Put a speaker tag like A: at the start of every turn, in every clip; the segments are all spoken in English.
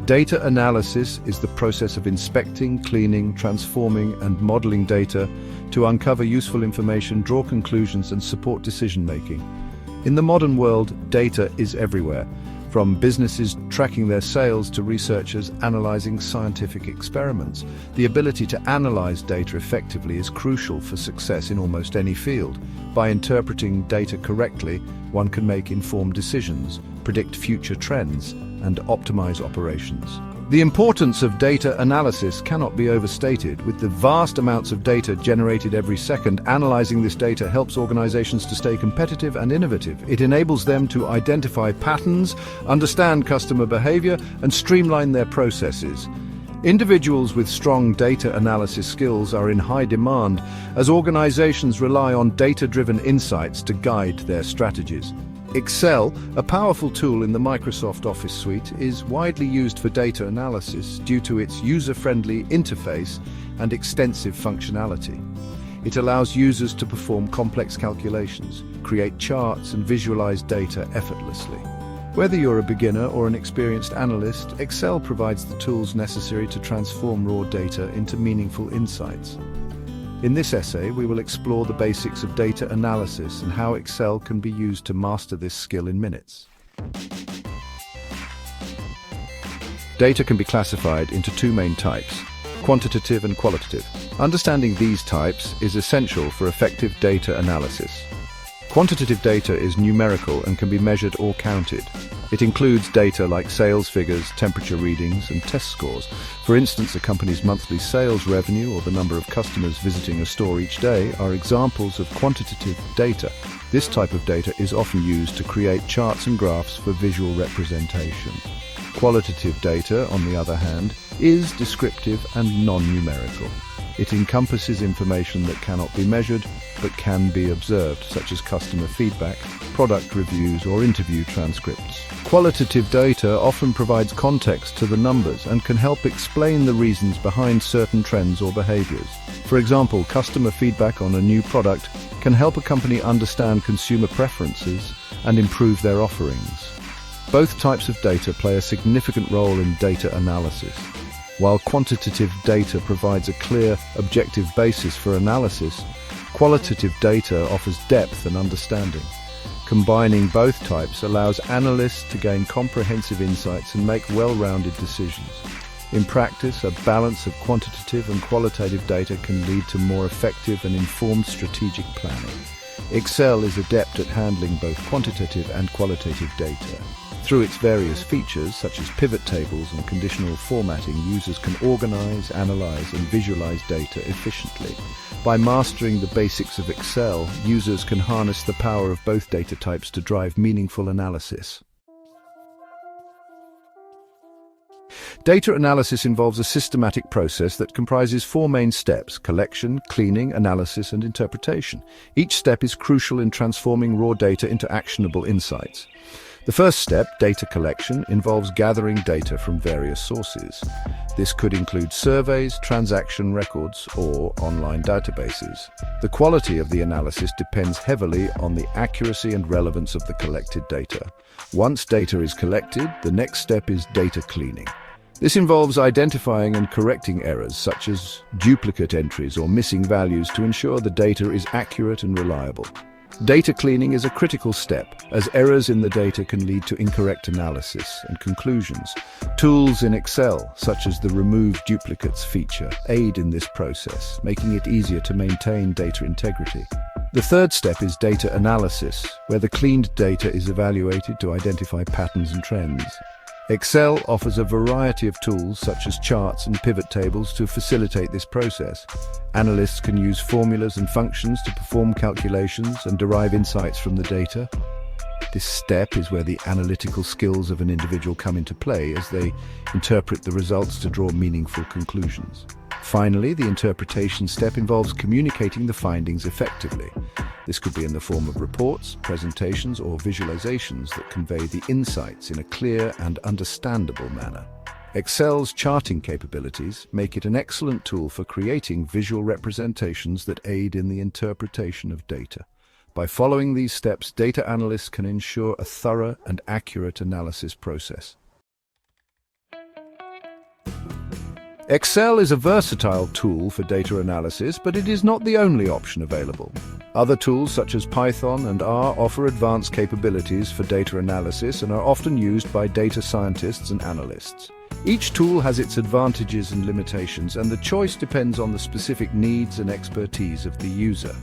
A: Data analysis is the process of inspecting, cleaning, transforming, and modeling data to uncover useful information, draw conclusions, and support decision-making. In the modern world, data is everywhere, from businesses tracking their sales to researchers analyzing scientific experiments. The ability to analyze data effectively is crucial for success in almost any field. By interpreting data correctly, one can make informed decisions, predict future trends, and optimize operations. The importance of data analysis cannot be overstated. With the vast amounts of data generated every second, analyzing this data helps organizations to stay competitive and innovative. It enables them to identify patterns, understand customer behavior, and streamline their processes. Individuals with strong data analysis skills are in high demand as organizations rely on data-driven insights to guide their strategies. Excel, a powerful tool in the Microsoft Office suite, is widely used for data analysis due to its user-friendly interface and extensive functionality. It allows users to perform complex calculations, create charts, and visualize data effortlessly. Whether you're a beginner or an experienced analyst, Excel provides the tools necessary to transform raw data into meaningful insights. In this essay, we will explore the basics of data analysis and how Excel can be used to master this skill in minutes. Data can be classified into two main types, quantitative and qualitative. Understanding these types is essential for effective data analysis. Quantitative data is numerical and can be measured or counted. It includes data like sales figures, temperature readings, and test scores. For instance, a company's monthly sales revenue or the number of customers visiting a store each day are examples of quantitative data. This type of data is often used to create charts and graphs for visual representation. Qualitative data, on the other hand, is descriptive and non-numerical. It encompasses information that cannot be measured but can be observed, such as customer feedback, product reviews, or interview transcripts. Qualitative data often provides context to the numbers and can help explain the reasons behind certain trends or behaviors. For example, customer feedback on a new product can help a company understand consumer preferences and improve their offerings. Both types of data play a significant role in data analysis. While quantitative data provides a clear, objective basis for analysis, qualitative data offers depth and understanding. Combining both types allows analysts to gain comprehensive insights and make well-rounded decisions. In practice, a balance of quantitative and qualitative data can lead to more effective and informed strategic planning. Excel is adept at handling both quantitative and qualitative data. Through its various features, such as PivotTables and conditional formatting, users can organize, analyze, and visualize data efficiently. By mastering the basics of Excel, users can harness the power of both data types to drive meaningful analysis. Data analysis involves a systematic process that comprises four main steps: collection, cleaning, analysis, and interpretation. Each step is crucial in transforming raw data into actionable insights. The first step, data collection, involves gathering data from various sources. This could include surveys, transaction records, or online databases. The quality of the analysis depends heavily on the accuracy and relevance of the collected data. Once data is collected, the next step is data cleaning. This involves identifying and correcting errors such as duplicate entries or missing values to ensure the data is accurate and reliable. Data cleaning is a critical step, as errors in the data can lead to incorrect analysis and conclusions. Tools in Excel, such as the Remove Duplicates feature, aid in this process, making it easier to maintain data integrity. The third step is data analysis, where the cleaned data is evaluated to identify patterns and trends. Excel offers a variety of tools such as charts and pivot tables to facilitate this process. Analysts can use formulas and functions to perform calculations and derive insights from the data. This step is where the analytical skills of an individual come into play as they interpret the results to draw meaningful conclusions. Finally, the interpretation step involves communicating the findings effectively. This could be in the form of reports, presentations, or visualizations that convey the insights in a clear and understandable manner. Excel's charting capabilities make it an excellent tool for creating visual representations that aid in the interpretation of data. By following these steps, data analysts can ensure a thorough and accurate analysis process. Excel is a versatile tool for data analysis, but it is not the only option available. Other tools such as Python and R offer advanced capabilities for data analysis and are often used by data scientists and analysts. Each tool has its advantages and limitations, and the choice depends on the specific needs and expertise of the user.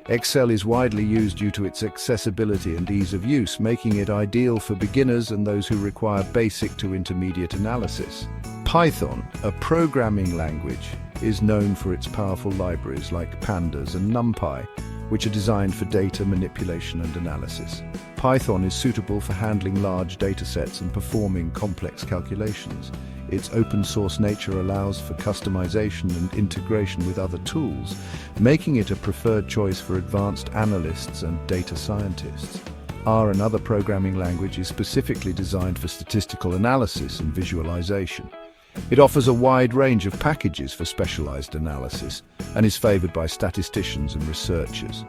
A: Excel is widely used due to its accessibility and ease of use, making it ideal for beginners and those who require basic to intermediate analysis. Python, a programming language, is known for its powerful libraries like pandas and NumPy, which are designed for data manipulation and analysis. Python is suitable for handling large datasets and performing complex calculations. Its open-source nature allows for customization and integration with other tools, making it a preferred choice for advanced analysts and data scientists. R, another programming language, is specifically designed for statistical analysis and visualization. It offers a wide range of packages for specialized analysis and is favored by statisticians and researchers.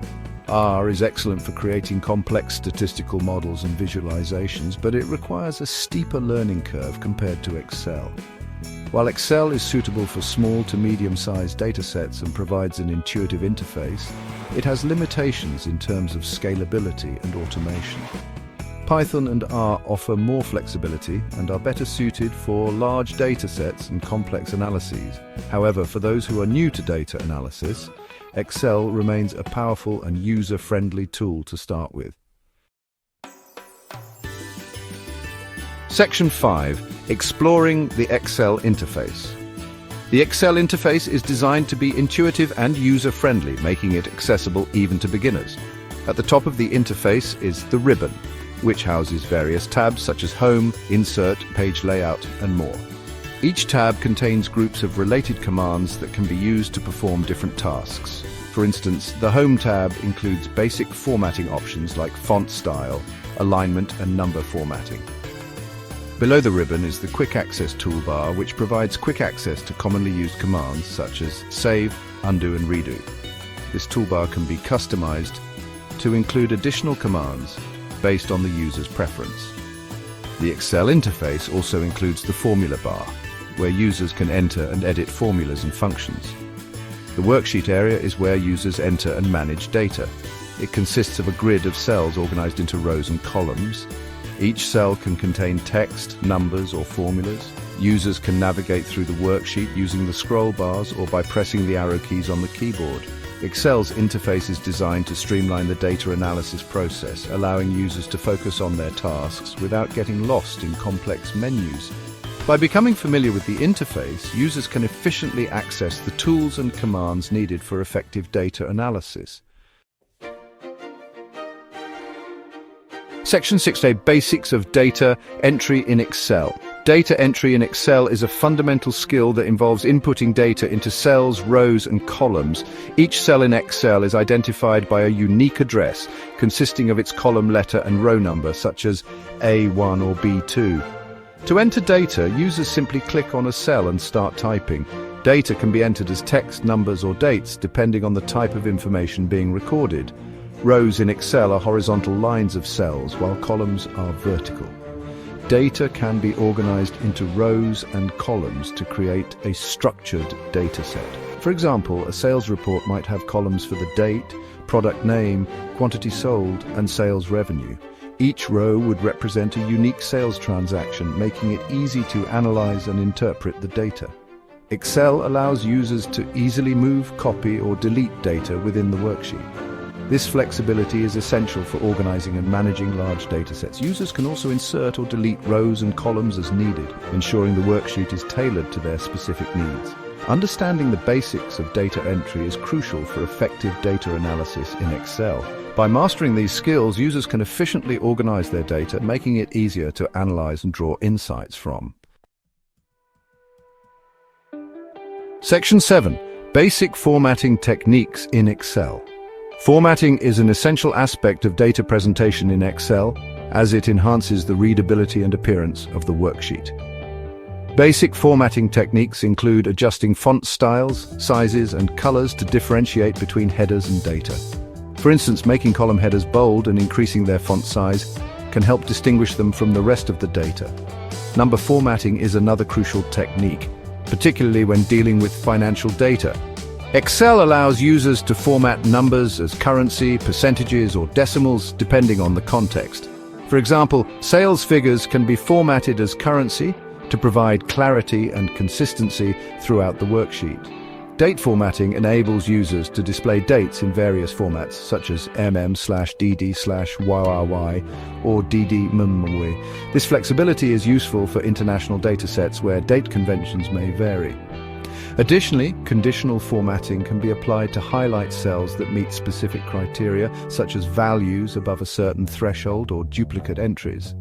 A: R is excellent for creating complex statistical models and visualizations, but it requires a steeper learning curve compared to Excel. While Excel is suitable for small to medium-sized datasets and provides an intuitive interface, it has limitations in terms of scalability and automation. Python and R offer more flexibility and are better suited for large datasets and complex analyses. However, for those who are new to data analysis, Excel remains a powerful and user-friendly tool to start with. Section 5. Exploring the Excel interface. The Excel interface is designed to be intuitive and user-friendly, making it accessible even to beginners. At the top of the interface is the ribbon, which houses various tabs such as Home, Insert, Page Layout, and more. Each tab contains groups of related commands that can be used to perform different tasks. For instance, the Home tab includes basic formatting options like font style, alignment, and number formatting. Below the ribbon is the Quick Access toolbar, which provides quick access to commonly used commands such as Save, Undo, and Redo. This toolbar can be customized to include additional commands based on the user's preference. The Excel interface also includes the formula bar, where users can enter and edit formulas and functions. The worksheet area is where users enter and manage data. It consists of a grid of cells organized into rows and columns. Each cell can contain text, numbers, or formulas. Users can navigate through the worksheet using the scroll bars or by pressing the arrow keys on the keyboard. Excel's interface is designed to streamline the data analysis process, allowing users to focus on their tasks without getting lost in complex menus. By becoming familiar with the interface, users can efficiently access the tools and commands needed for effective data analysis. Section 6A. Basics of data entry in Excel. Data entry in Excel is a fundamental skill that involves inputting data into cells, rows, and columns. Each cell in Excel is identified by a unique address consisting of its column letter and row number, such as A1 or B2. To enter data, users simply click on a cell and start typing. Data can be entered as text, numbers, or dates, depending on the type of information being recorded. Rows in Excel are horizontal lines of cells, while columns are vertical. Data can be organized into rows and columns to create a structured data set. For example, a sales report might have columns for the date, product name, quantity sold, and sales revenue. Each row would represent a unique sales transaction, making it easy to analyze and interpret the data. Excel allows users to easily move, copy, or delete data within the worksheet. This flexibility is essential for organizing and managing large datasets. Users can also insert or delete rows and columns as needed, ensuring the worksheet is tailored to their specific needs. Understanding the basics of data entry is crucial for effective data analysis in Excel. By mastering these skills, users can efficiently organize their data, making it easier to analyze and draw insights from. Section 7. Basic formatting techniques in Excel. Formatting is an essential aspect of data presentation in Excel, as it enhances the readability and appearance of the worksheet. Basic formatting techniques include adjusting font styles, sizes, and colors to differentiate between headers and data. For instance, making column headers bold and increasing their font size can help distinguish them from the rest of the data. Number formatting is another crucial technique. particularly when dealing with financial data. Excel allows users to format numbers as currency, percentages, or decimals, depending on the context. For example, sales figures can be formatted as currency to provide clarity and consistency throughout the worksheet. Date formatting enables users to display dates in various formats, such as mm/dd/YYY or ddmmw. This flexibility is useful for international datasets where date conventions may vary. Additionally, conditional formatting can be applied to highlight cells that meet specific criteria, such as values above a certain threshold or duplicate entries.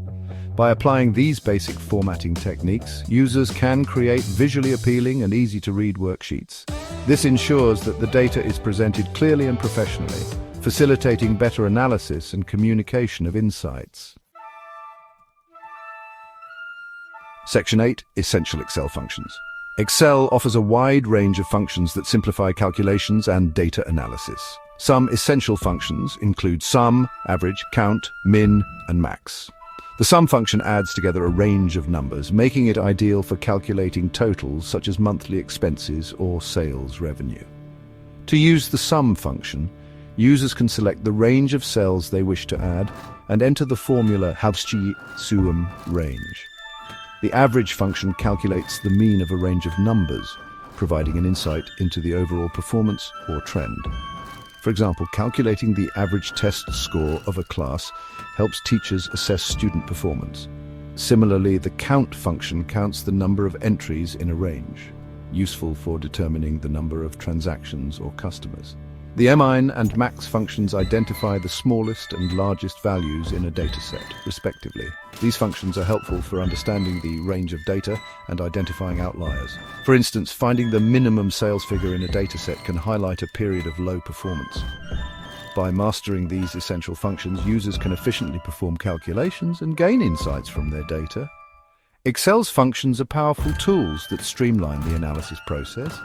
A: By applying these basic formatting techniques, users can create visually appealing and easy-to-read worksheets. This ensures that the data is presented clearly and professionally, facilitating better analysis and communication of insights. Section 8. Essential Excel functions. Excel offers a wide range of functions that simplify calculations and data analysis. Some essential functions include sum, average, count, min, and max. The sum function adds together a range of numbers, making it ideal for calculating totals such as monthly expenses or sales revenue. To use the sum function, users can select the range of cells they wish to add and enter the formula sum range. The average function calculates the mean of a range of numbers, providing an insight into the overall performance or trend. For example, calculating the average test score of a class helps teachers assess student performance. Similarly, the count function counts the number of entries in a range, useful for determining the number of transactions or customers. The min and max functions identify the smallest and largest values in a dataset, respectively. These functions are helpful for understanding the range of data and identifying outliers. For instance, finding the minimum sales figure in a dataset can highlight a period of low performance. By mastering these essential functions, users can efficiently perform calculations and gain insights from their data. Excel's functions are powerful tools that streamline the analysis process,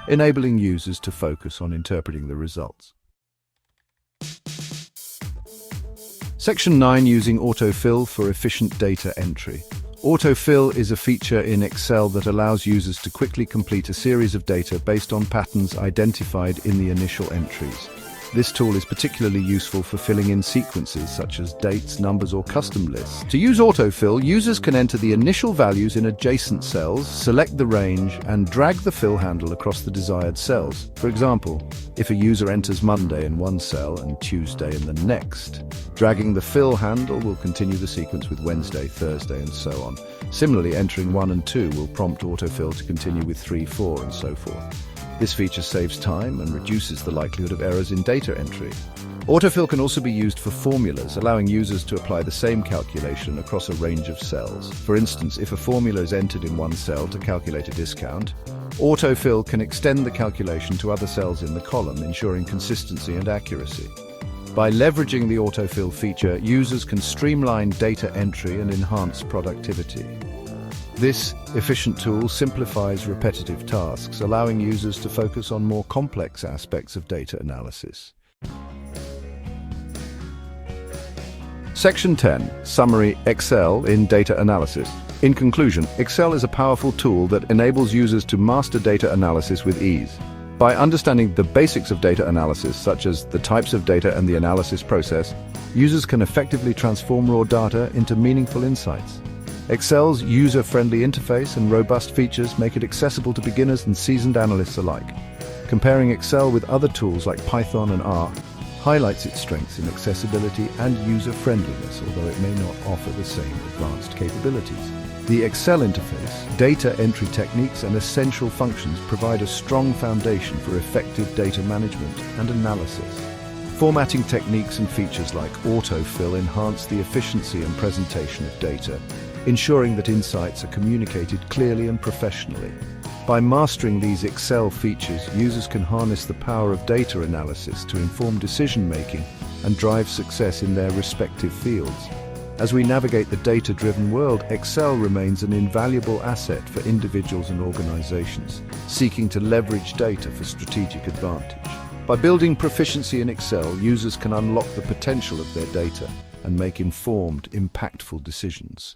A: enabling users to focus on interpreting the results. Section 9. Using autofill for efficient data entry. Autofill is a feature in Excel that allows users to quickly complete a series of data based on patterns identified in the initial entries. This tool is particularly useful for filling in sequences such as dates, numbers, or custom lists. To use autofill, users can enter the initial values in adjacent cells, select the range, and drag the fill handle across the desired cells. For example, if a user enters Monday in one cell and Tuesday in the next, dragging the fill handle will continue the sequence with Wednesday, Thursday, and so on. Similarly, entering 1 and 2 will prompt autofill to continue with 3, 4, and so forth. This feature saves time and reduces the likelihood of errors in data entry. Autofill can also be used for formulas, allowing users to apply the same calculation across a range of cells. For instance, if a formula is entered in one cell to calculate a discount, autofill can extend the calculation to other cells in the column, ensuring consistency and accuracy. By leveraging the autofill feature, users can streamline data entry and enhance productivity. This efficient tool simplifies repetitive tasks, allowing users to focus on more complex aspects of data analysis. Section 10. Summary Excel in data analysis. In conclusion, Excel is a powerful tool that enables users to master data analysis with ease. By understanding the basics of data analysis, such as the types of data and the analysis process, users can effectively transform raw data into meaningful insights. Excel's user-friendly interface and robust features make it accessible to beginners and seasoned analysts alike. Comparing Excel with other tools like Python and R highlights its strengths in accessibility and user-friendliness, although it may not offer the same advanced capabilities. The Excel interface, data entry techniques, and essential functions provide a strong foundation for effective data management and analysis. Formatting techniques and features like autofill enhance the efficiency and presentation of data, ensuring that insights are communicated clearly and professionally. By mastering these Excel features, users can harness the power of data analysis to inform decision-making and drive success in their respective fields. As we navigate the data-driven world, Excel remains an invaluable asset for individuals and organizations seeking to leverage data for strategic advantage. By building proficiency in Excel, users can unlock the potential of their data and make informed, impactful decisions.